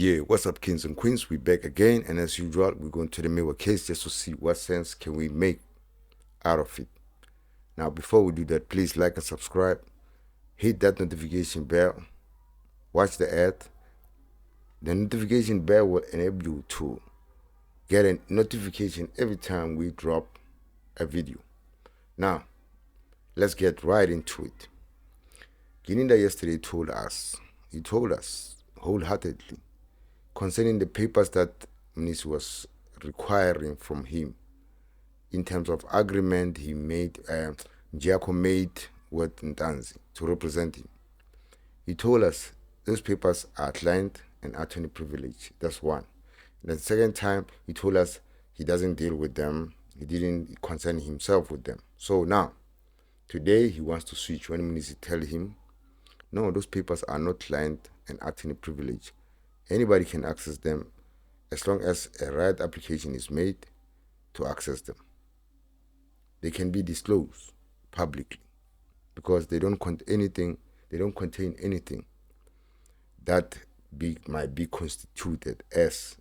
Yeah, what's up, kings and queens? We back again, and as usual, we're going to the mirror case just to see what sense can we make out of it. Now, before we do that, please like and subscribe, hit that notification bell, watch the ad. The notification bell will enable you to get a notification every time we drop a video. Now, let's get right into it. Gininda yesterday told us wholeheartedly concerning the papers that Mnisi was requiring from him in terms of agreement he made, Giaco made with Ntanzi to represent him. He told us those papers are client and attorney privilege. That's one. And the second time, he told us he doesn't deal with them. He didn't concern himself with them. So now, today he wants to switch when Mnisi tell him, no, those papers are not client and attorney privilege. Anybody can access them as long as a right application is made to access them. They can be disclosed publicly because they don't contain anything that might be constituted as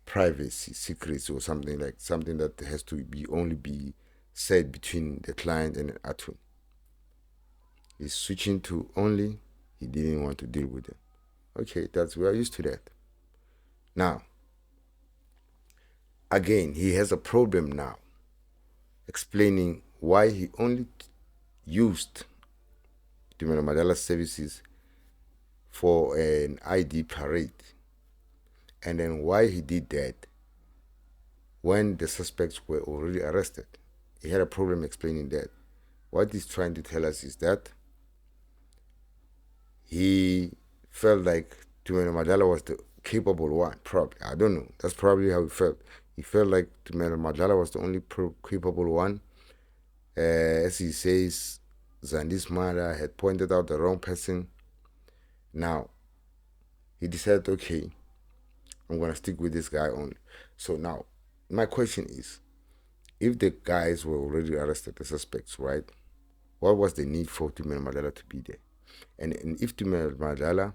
privacy, secrets, or something that has to only be said between the client and the attorney. He's switching to only, he didn't want to deal with them. Okay, we are used to that. Now, again, he has a problem now explaining why he only used Tumelo Madala's services for an ID parade, and then why he did that when the suspects were already arrested. He had a problem explaining that. What he's trying to tell us is that he felt like Tumelo Madala was the capable one, probably. I don't know. That's probably how he felt. He felt like Tumelo Madala was the only capable one. As he says, Zandi's mother had pointed out the wrong person. Now, he decided, okay, I'm going to stick with this guy only. So now, my question is, if the guys were already arrested, the suspects, right? What was the need for Tumelo Madala to be there? And if Tumelo Madala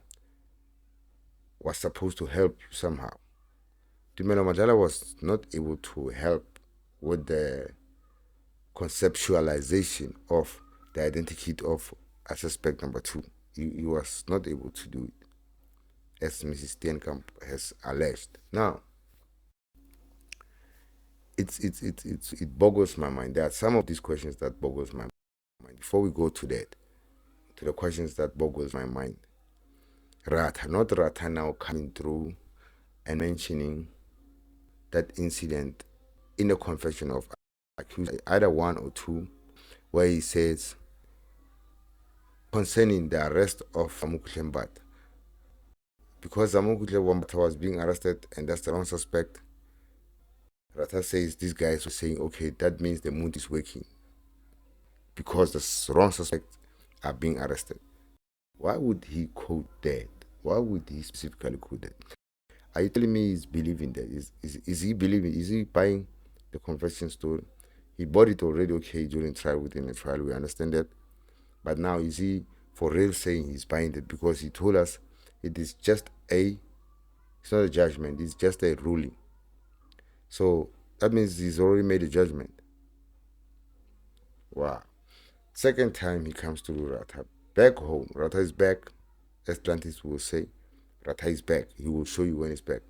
was supposed to help you somehow, Tumelo Madala was not able to help with the conceptualization of the identity of a suspect number 2. He was not able to do it, as Mrs. Steenkamp has alleged. Now, it boggles my mind. There are some of these questions that boggles my mind. Before we go to that, to the questions that boggles my mind, not Rata now coming through and mentioning that incident in the confession of accused, either 1 or 2, where he says concerning the arrest of Zamukuhle Mbata, because Zamukuhle Mbata was being arrested and that's the wrong suspect. Rata says these guys were saying, okay, that means the mood is working because the wrong suspects are being arrested. Why would he quote that? Why would he specifically quote that? Are you telling me he's believing that? Is he believing? Is he buying the confession story? He bought it already, okay, during trial, within the trial, we understand that. But now is he for real saying he's buying it? Because he told us it is just it's not a judgment, it's just a ruling. So that means he's already made a judgment. Wow. Second time he comes to Rata, back home. Rata is back, as Atlantis will say. Rata is back. He will show you when he's back.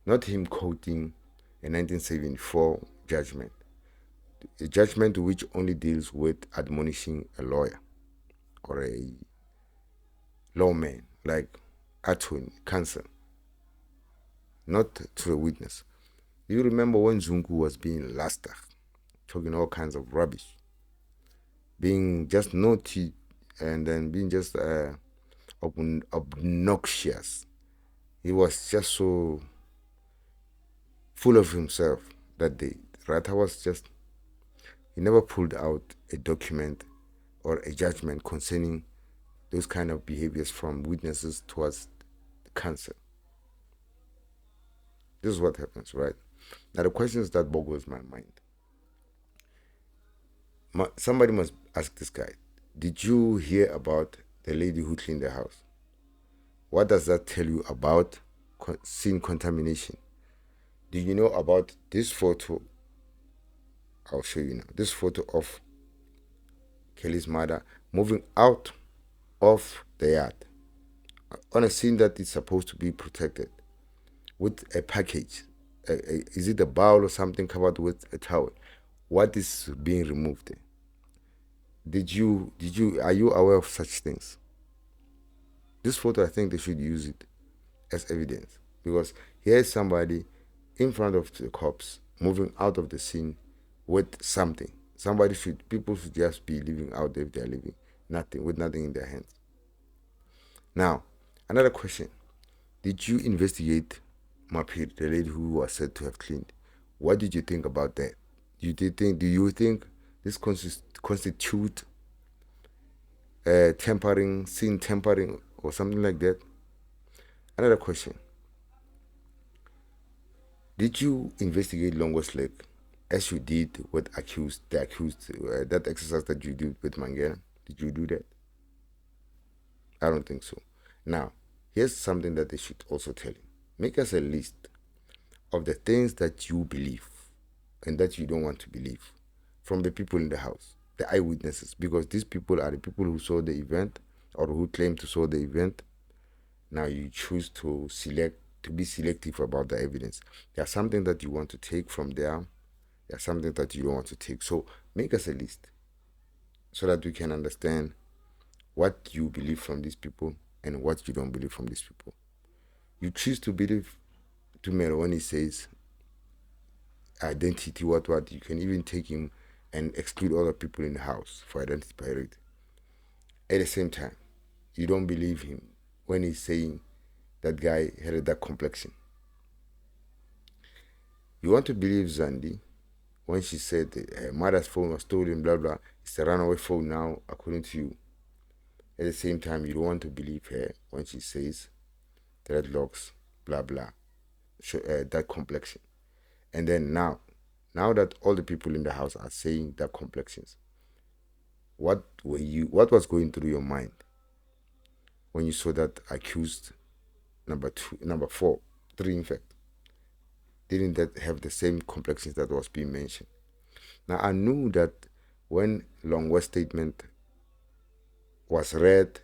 Not him quoting a 1974 judgment. A judgment which only deals with admonishing a lawyer or a lawman, like attorney, counsel, not to a witness. You remember when Zungu was being lasted, talking all kinds of rubbish, being just naughty and then being just obnoxious. He was just so full of himself that day. Rata was just, he never pulled out a document or a judgment concerning those kind of behaviors from witnesses towards the counsel. This is what happens, right? Now the questions that boggles my mind. Somebody must ask this guy, did you hear about the lady who cleaned the house? What does that tell you about scene contamination? Do you know about this photo? I'll show you now. This photo of Kelly's mother moving out of the yard on a scene that is supposed to be protected with a package. Is it a bowl or something covered with a towel? What is being removed? Are you aware of such things? This photo, I think they should use it as evidence, because here is somebody in front of the cops moving out of the scene with something. People should just be living out if they're living with nothing in their hands. Now, another question. Did you investigate Mapir, the lady who was said to have cleaned? What did you think about that? Do you think this constitute tampering, scene tampering, or something like that? Another question. Did you investigate Longo's leg as you did with the accused, that exercise that you did with Mangena? Did you do that? I don't think so. Now, here's something that they should also tell you. Make us a list of the things that you believe and that you don't want to believe from the people in the house, the eyewitnesses, because these people are the people who saw the event or who claim to saw the event. Now you choose to be selective about the evidence. There's something that you want to take from there. There's something that you don't want to take. So make us a list so that we can understand what you believe from these people and what you don't believe from these people. You choose to believe Tumelo when he says identity, what, you can even take him and exclude other people in the house for identity priority. At the same time, you don't believe him when he's saying that guy had a dark complexion. You want to believe Zandi when she said her mother's phone was stolen, blah, blah. It's a runaway phone now, according to you. At the same time, you don't want to believe her when she says dreadlocks, blah, blah, that complexion. And then now that all the people in the house are saying that complexions, what was going through your mind when you saw that accused number 3 in fact? Didn't that have the same complexions that was being mentioned? Now, I knew that when Longwa's statement was read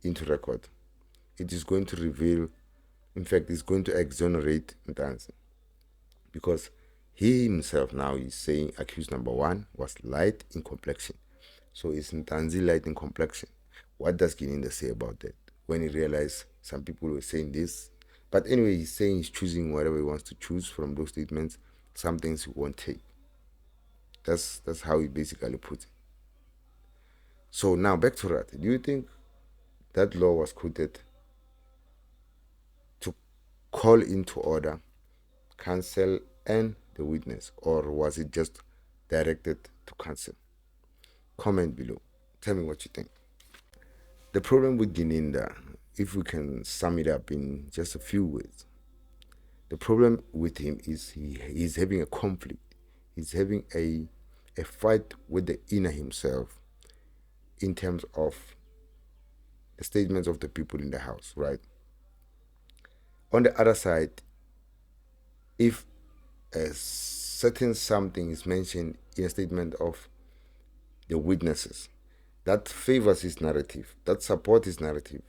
into record, it is going to reveal, in fact, it's going to exonerate Ntanzi, because he himself now is saying accused number 1 was light in complexion. So is Ntanzi light in complexion? What does Gininda say about that? When he realized some people were saying this. But anyway, he's saying he's choosing whatever he wants to choose from those statements. Some things he won't take. That's how he basically puts it. So now back to that. Do you think that law was quoted to call into order, cancel, and the witness, or was it just directed to cancel? Comment below. Tell me what you think. The problem with Gininda, if we can sum it up in just a few words, the problem with him is he's having a conflict. He's having a fight with the inner himself in terms of the statements of the people in the house, right? On the other side, if a certain something is mentioned in a statement of the witnesses that favors his narrative, that supports his narrative,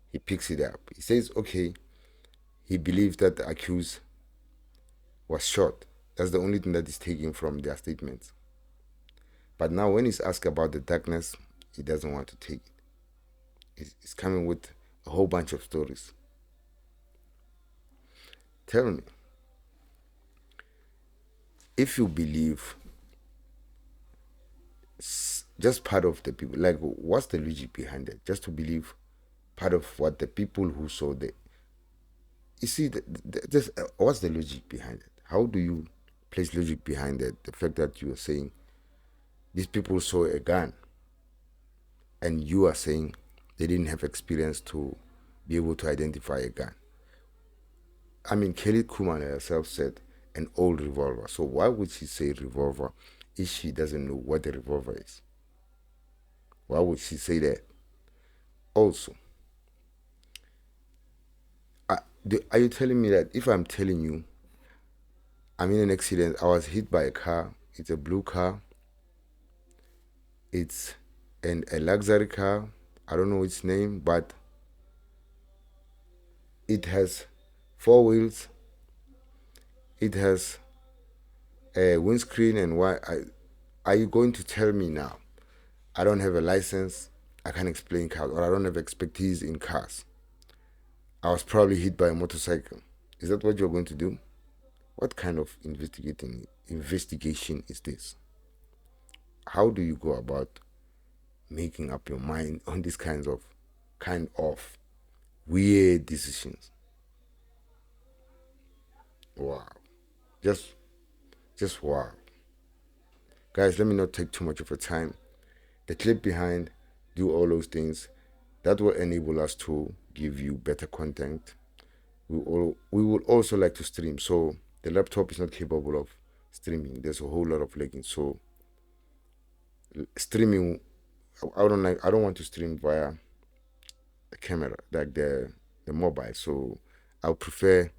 he picks it up. He says, okay, he believes that the accused was shot. That's the only thing that is taken from their statements. But now when he's asked about the darkness, he doesn't want to take it. He's coming with a whole bunch of stories. Tell me, if you believe just part of the people, like what's the logic behind it? Just to believe part of what the people who saw the, you see, what's the logic behind it? How do you place logic behind it? The fact that you are saying these people saw a gun and you are saying they didn't have experience to be able to identify a gun. I mean, Kelly Kumar herself said an old revolver. So why would she say revolver if she doesn't know what a revolver is? Why would she say that? Also, Are you telling me that if I'm telling you I'm in an accident, I was hit by a car, it's a blue car, it's a luxury car, I don't know its name, but it has four wheels, it has a windscreen, and are you going to tell me now I don't have a license, I can't explain cars, or I don't have expertise in cars? I was probably hit by a motorcycle. Is that what you're going to do? What kind of investigation is this? How do you go about making up your mind on these kind of weird decisions? Wow. Just wow. Guys, let me not take too much of your time. The clip behind, do all those things. That will enable us to give you better content. We would also like to stream. So the laptop is not capable of streaming. There's a whole lot of lagging. So streaming, I don't want to stream via the camera, like the mobile. So I would prefer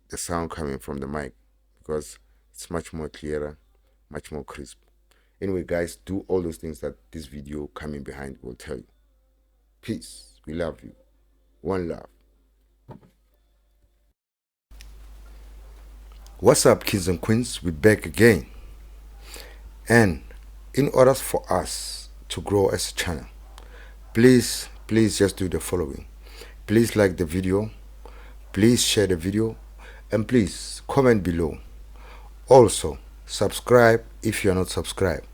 the sound coming from the mic because it's much more clearer, much more crisp. Anyway, guys, do all those things that this video coming behind will tell you. Peace. We love you. One love. What's up, kids and queens? We're back again. And in order for us to grow as a channel, please just do the following. Please like the video, please share the video, and please comment below. Also, subscribe if you're not subscribed.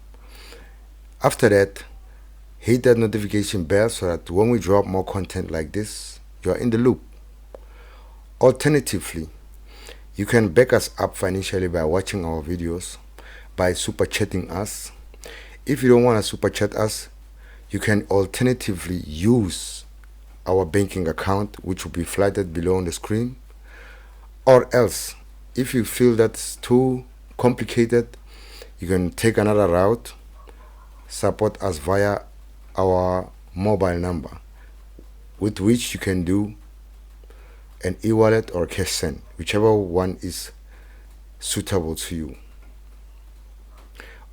After that, hit that notification bell so that when we drop more content like this, you're in the loop. Alternatively, you can back us up financially by watching our videos, by super chatting us. If you don't want to super chat us, you can alternatively use our banking account, which will be flattered below on the screen. Or else, if you feel that's too complicated, you can take another route. Support us via our mobile number, with which you can do an e-wallet or cash send, whichever one is suitable to you.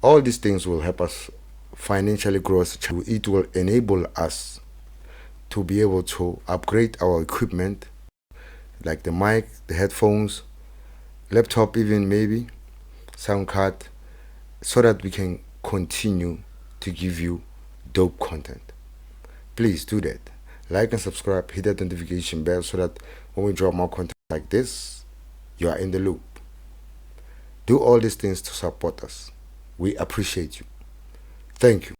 All these things will help us financially grow as a channel. It will enable us to be able to upgrade our equipment, like the mic, the headphones, laptop, even maybe sound card, so that we can continue to give you dope content. Please do that. Like and subscribe, hit that notification bell so that when we drop more content like this, you are in the loop. Do all these things to support us. We appreciate you. Thank you.